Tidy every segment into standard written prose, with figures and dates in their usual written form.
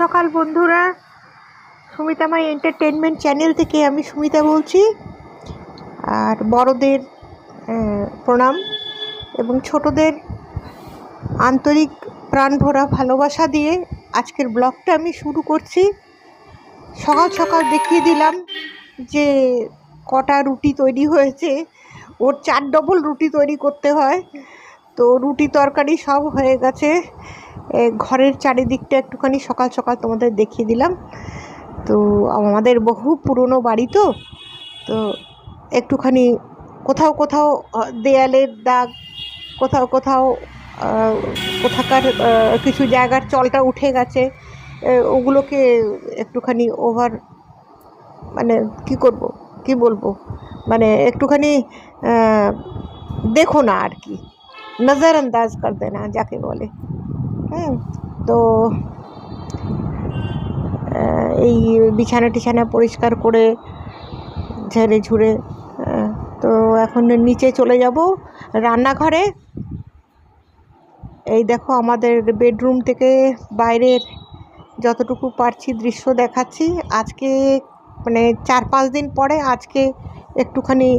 সকাল বন্ধুরা, সুমিতামাই entertainment channel থেকে আমি সুমিতা বলছি। আর বড়দের প্রণাম এবং ছোটদের আন্তরিক প্রাণ ভরা ভালোবাসা দিয়ে আজকের ব্লগটা আমি শুরু করছি। সকাল সকাল দেখিয়ে দিলাম যে কটা রুটি তৈরি হয়েছে। ওর 4 ডবল রুটি তৈরি করতে হয়, তো রুটি তরকারি সব হয়ে গেছে। ঘরের চারিদিকটা একটুখানি সকাল সকাল তোমাদের দেখিয়ে দিলাম। তো আমাদের বহু পুরনো বাড়ি, তো একটুখানি কোথাও কোথাও দেয়ালের দাগ, কোথাও কোথাও কোথাকার কিছু জায়গার চলটা উঠে গেছে। ওগুলোকে একটুখানি ওভার, মানে কি বলবো, মানে একটুখানি দেখো না আর কি, নজরআন্দাজ কর দেনা যাকে বলে। তো এই বিছানা টিছানা পরিষ্কার করে ঝেড়ে ঝুড়ে তো এখন নিচে চলে যাব রান্নাঘরে। এই দেখো আমাদের বেডরুম থেকে বাইরের যতটুকু পারছি দৃশ্য দেখাচ্ছি। আজকে মানে 4-5 দিন পরে আজকে একটুখানি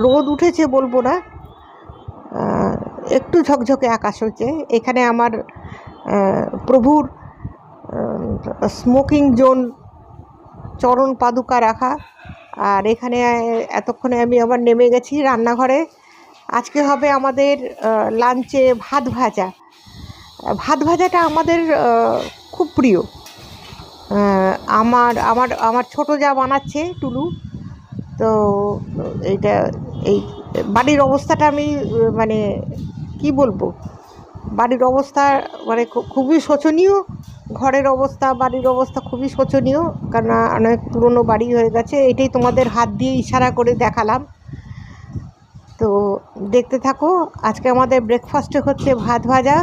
রোদ উঠেছে বলবো না, একটু ঝকঝকে আকাশ হচ্ছে। এখানে আমার প্রভুর স্মোকিং জোন চরণ পাদুকা রাখা। আর এখানে এতক্ষণে আমি আবার নেমে গেছি রান্নাঘরে। আজকে হবে আমাদের লাঞ্চে ভাত ভাজাটা আমাদের খুব প্রিয়। আমার ছোটো যা বানাচ্ছে টুলু। তো এইটা এই বাড়ির অবস্থাটা আমি মানে কি বলবো, বাড়ির অবস্থা মানে খুবই শোচনীয়। ঘরের অবস্থা, বাড়ির অবস্থা খুবই শোচনীয়, কারণ অনেক পুরনো বাড়ি হয়ে গেছে। এটাই তোমাদের হাত দিয়ে ইশারা করে দেখালাম। তো দেখতে থাকো। আজকে আমাদের ব্রেকফাস্টে হচ্ছে ভাত ভাজা।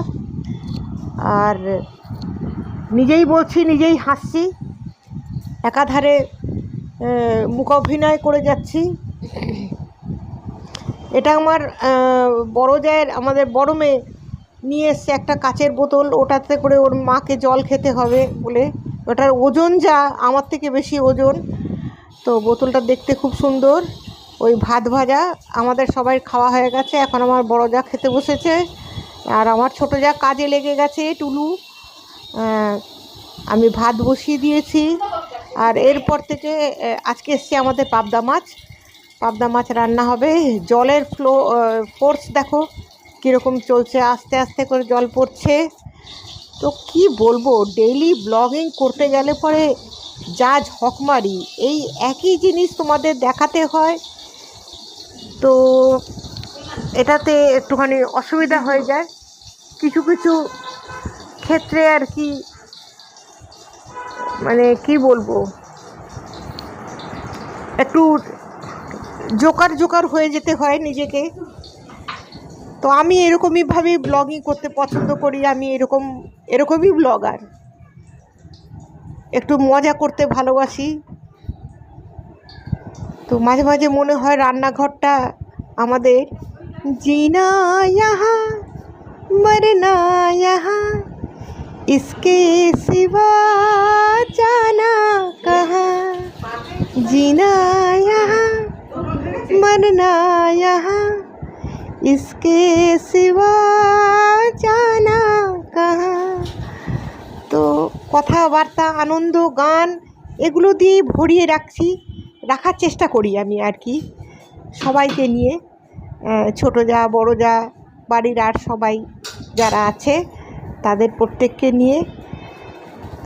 আর নিজেই বলছি, নিজেই হাসছি, একাধারে মুখাভিনয় করে যাচ্ছি। এটা আমার বড় জায়ের, আমাদের বড় মেয়ে নিয়ে এসছে একটা কাচের বোতল, ওটাতে করে ওর মাকে জল খেতে হবে বলে। ওটার ওজন যা আমার থেকে বেশি ওজন। তো বোতলটা দেখতে খুব সুন্দর। ওই ভাত ভাজা আমাদের সবাই খাওয়া হয়ে গেছে। এখন আমার বড় যা খেতে বসেছে, আর আমার ছোটো যা কাজে লেগে গেছে টুলু। আমি ভাত বসিয়ে দিয়েছি। আর এরপর থেকে আজকে এসছে আমাদের পাবদা মাছ রান্না হবে। জলের ফোর্স দেখো কীরকম চলছে, আস্তে আস্তে করে জল পড়ছে। তো কি বলবো, ডেইলি ব্লগিং করতে গেলে পরে যা ঝকমারি, এই একই জিনিস তোমাদের দেখাতে হয়। তো এটাতে একটুখানি অসুবিধা হয়ে যায় কিছু কিছু ক্ষেত্রে আর কি। মানে কি বলবো, একটু জোকার হয়ে যেতে হয় নিজেকে। তো আমি এরকমইভাবেই ব্লগিং করতে পছন্দ করি। আমি এরকমই ব্লগার, একটু মজা করতে ভালোবাসি। তো মাঝে মাঝে মনে হয় রান্নাঘরটা আমাদের জিনা ইহা মরনা ইহা इसके सिवा जाना कहाँ, जीना यहाँ मरना यहाँ इसके सिवा जाना कहाँ। তো কথাবার্তা, আনন্দ, গান এগুলো দিয়ে ভরিয়ে রাখার চেষ্টা করি আমি আর কি, সবাইকে নিয়ে, ছোটো যা বড় যা, বাড়ির আর সবাই যারা আছে তাদের প্রত্যেককে নিয়ে।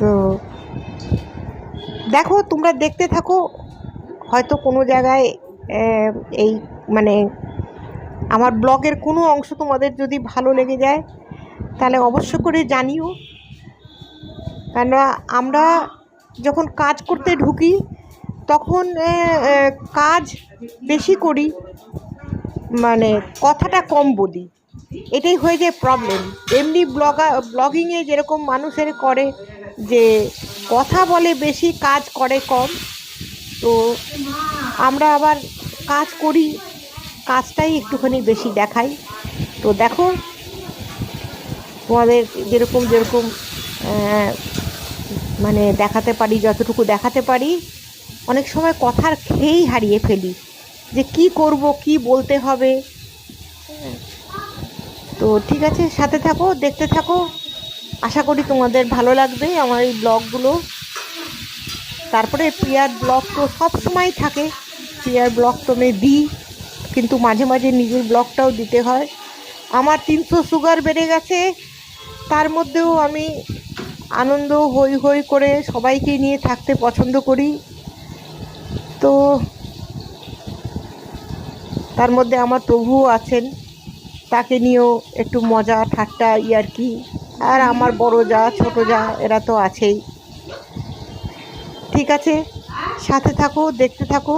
তো দেখো, তোমরা দেখতে থাকো। হয়তো কোনো জায়গায় এই মানে আমার ব্লগের কোনো অংশ তোমাদের যদি ভালো লেগে যায় তাহলে অবশ্য করে জানিও। কেন আমরা যখন কাজ করতে ঢুকি তখন কাজ বেশি করি, মানে কথাটা কম বলি, এটাই হয়ে যায় প্রবলেম। এমনি ব্লগিংয়ে যেরকম মানুষের করে যে কথা বলে বেশি, কাজ করে কম। তো আমরা আবার কাজ করি, কাজটাই একটুখানি বেশি দেখাই। তো দেখো তোমাদের যেরকম মানে দেখাতে পারি, যতটুকু দেখাতে পারি। অনেক সময় কথার খেয়েই হারিয়ে ফেলি যে কি করব, কি বলতে হবে। তো ঠিক আছে, সাথে থাকো, দেখতে থাকো। আশা করি তোমাদের ভালো লাগবে আমার এই ব্লগগুলো। তারপরে প্রিয়ার ব্লগ তো সব সময় থাকে, প্রিয়ার ব্লগ তো আমি দিই, কিন্তু মাঝে মাঝে নিজের ব্লগটাও দিতে হয়। আমার 300 সুগার বেড়ে গেছে, তার মধ্যেও আমি আনন্দ হই হই করে সবাইকে নিয়ে থাকতে পছন্দ করি। তো তার মধ্যে আমার প্রভুও আছেন, তাকে নিয়েও একটু মজা ঠাট্টা ইয়ার্কি। আর আমার বড় যা ছোট যা এরা তো আছেই। ঠিক আছে, সাথে থাকো, দেখতে থাকো।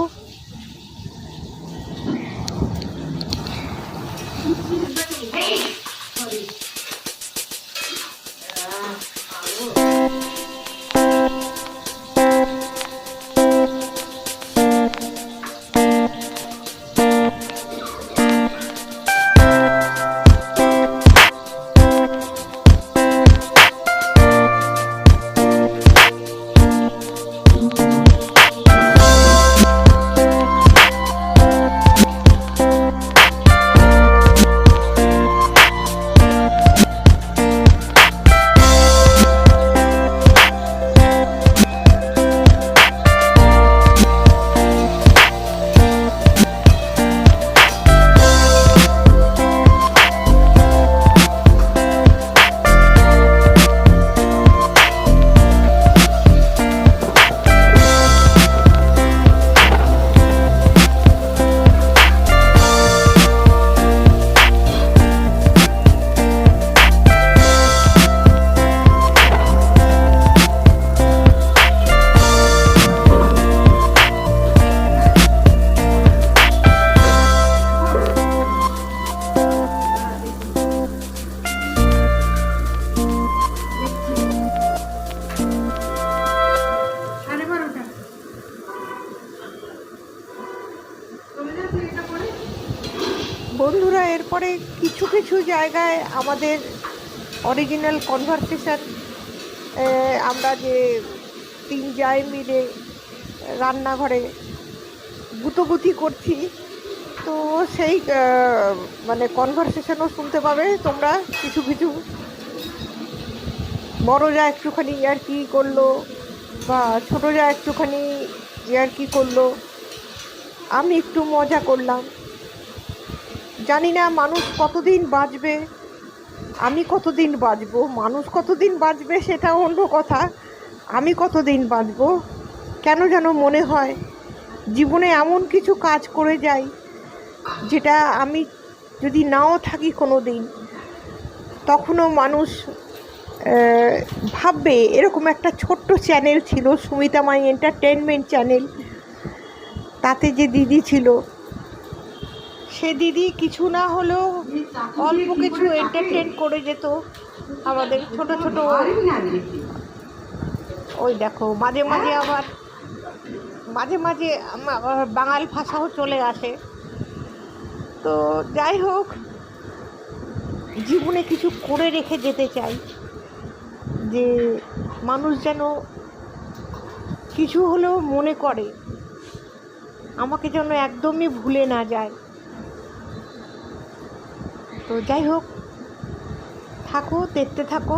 বন্ধুরা, এরপরে কিছু কিছু জায়গায় আমাদের অরিজিনাল কনভারসেশন, আমরা যে 3 জায় মিলে রান্নাঘরে গুতোগুতি করছি, তো সেই মানে কনভারসেশনও শুনতে পাবে তোমরা। কিছু কিছু বড় যা একটুখানি ইয়ার্কি করলো, বা ছোটো যা একটুখানি ইয়ার্কি করলো, আমি একটু মজা করলাম। জানি না মানুষ কতদিন বাঁচবে, আমি কতদিন বাঁচবো, মানুষ কতদিন বাঁচবে সেটা অন্য কথা, আমি কতদিন বাঁচবো কেন যেন মনে হয় জীবনে এমন কিছু কাজ করে যাই যেটা আমি যদি নাও থাকি কোনো দিন, তখনও মানুষ ভাববে এরকম একটা ছোট্ট চ্যানেল ছিল সুমিতা মাই এন্টারটেনমেন্ট চ্যানেল, তাতে যে দিদি ছিল, সে দিদি কিছু না হলেও অল্প কিছু এন্টারটেন করে যেত আমাদের ছোট ছোট। ওই দেখো, মাঝে মাঝে আবার বাঙাল ভাষাও চলে আসে। তো যাই হোক, জীবনে কিছু করে রেখে যেতে চাই, যে মানুষ যেন কিছু হলেও মনে করে, আমাকে যেন একদমই ভুলে না যায়। তো যাই হোক, থাকো, দেখতে থাকো।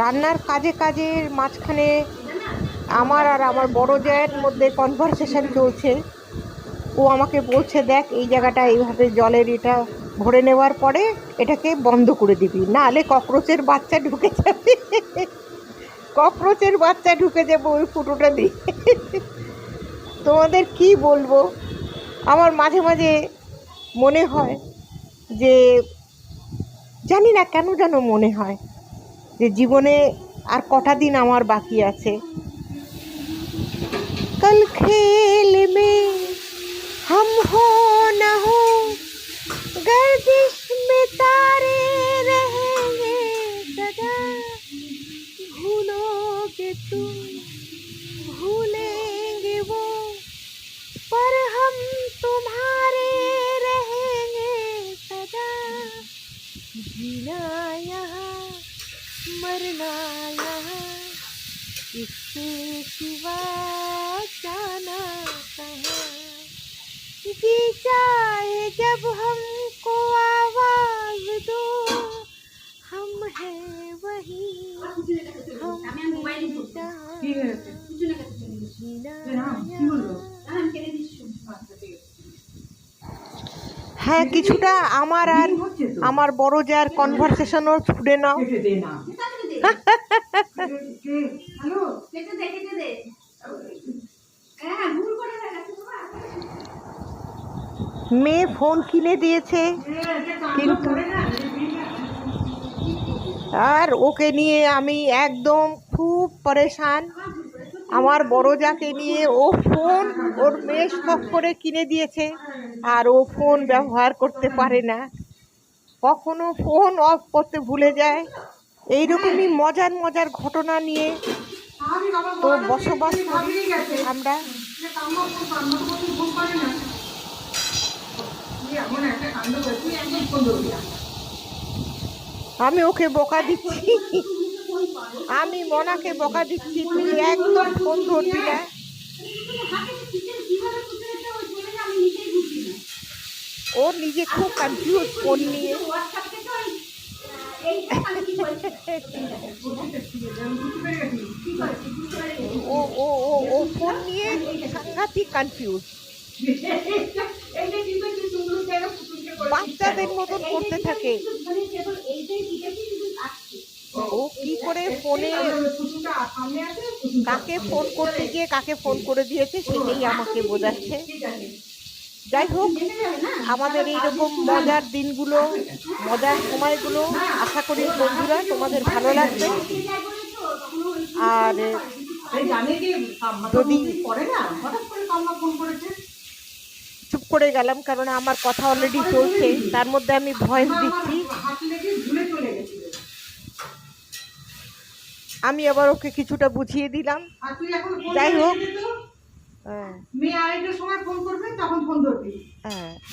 রান্নার কাজে কাজের মাঝখানে আমার আর আমার বড় জায়ের মধ্যে কনভারসেশন চলছে। ও আমাকে বলছে, দেখ এই জায়গাটা এইভাবে জলের এটা ভরে নেওয়ার পরে এটাকে বন্ধ করে দিবি, নাহলে ককরোচের বাচ্চা ঢুকে যাবে, ককরোচের বাচ্চা ঢুকে যাবে ওই ফুটোটা দিয়ে। তোমাদের কি বলবো, আমার মাঝে মাঝে মনে হয় যে, জানি না কেন যেন মনে হয় যে জীবনে আর কটা দিন আমার বাকি আছে। कल खेल में हम हो न हो, गर्दिश में तारे रहेंगे सदा, भूलोगे तुम भूलेंगे वो, पर हम तुम्हारे रहेंगे सदा, जीना यहाँ मरना यहाँ, इसके सिवा जाना कहाँ, जी चाहे जब हमको आवाज दो, हम हैं वही, हम हैं जहाँ, जीना হ্যাঁ, কিছুটা আমার আর আমার বড় যার কনভারসেশনও শুনে নাও। মেয়ে ফোন কিনে দিয়েছে, কিন্তু আর ওকে নিয়ে আমি একদম খুব পরেশান। আমার বড় যাকে নিয়ে, ও ফোন ওর মেয়ে শখ করে কিনে দিয়েছে, আর ও ফোন ব্যবহার করতে পারে না, কখনো ফোন অফ করতে ভুলে যায়। এইরকমই মজার মজার ঘটনা নিয়ে তো বসবাস করি আমরা। আমি ওকে বকা দিচ্ছি, আমি মনাকে বকা দিচ্ছি, তুই একদম ফোন ধরবি না। ও নিজে খুব কনফিউজ ফোন নিয়ে। ও ও ও ও ফোন নিয়ে সাংঘাতিক কনফিউজ, বাচ্চাদের মতন করতে থাকে। ও কি করে ফোনে কাকে ফোন করতে গিয়ে কাকে ফোন করে দিয়েছে সেটাই আমাকে বোঝাচ্ছে। যাই হোক, আমাদের এইরকম মজার দিনগুলো, মজার সময়গুলো আশা করি বন্ধুরা তোমাদের ভালো লাগবে। আর যদি চুপ করে গেলাম কারণ আমার কথা অলরেডি চলছে, তার মধ্যে আমি ভয়েস দিচ্ছি। আমি আবার ওকে কিছুটা বুঝিয়ে দিলাম। যাই হোক,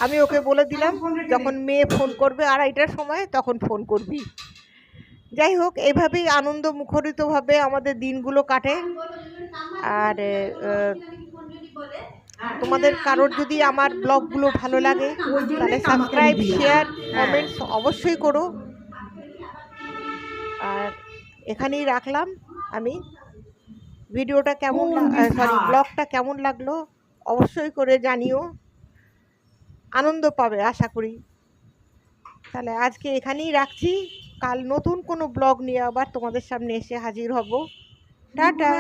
আমি ওকে বলে দিলাম যখন মেয়ে ফোন করবে 2:30টার সময় তখন ফোন করবি। যাই হোক, এভাবেই আনন্দ মুখরিতভাবে আমাদের দিনগুলো কাটে। আর তোমাদের কারোর যদি আমার ব্লগগুলো ভালো লাগে তাহলে সাবস্ক্রাইব, শেয়ার, কমেন্টস অবশ্যই করো। আর এখানেই রাখলাম আমি। ভিডিওটা কেমন, ব্লগটা কেমন লাগলো অবশ্যই করে জানিও, আনন্দ পাবে আশা করি। তাহলে আজকে এখানেই রাখছি, কাল নতুন কোনো ব্লগ নিয়ে আবার তোমাদের সামনে এসে হাজির হব। টাটা।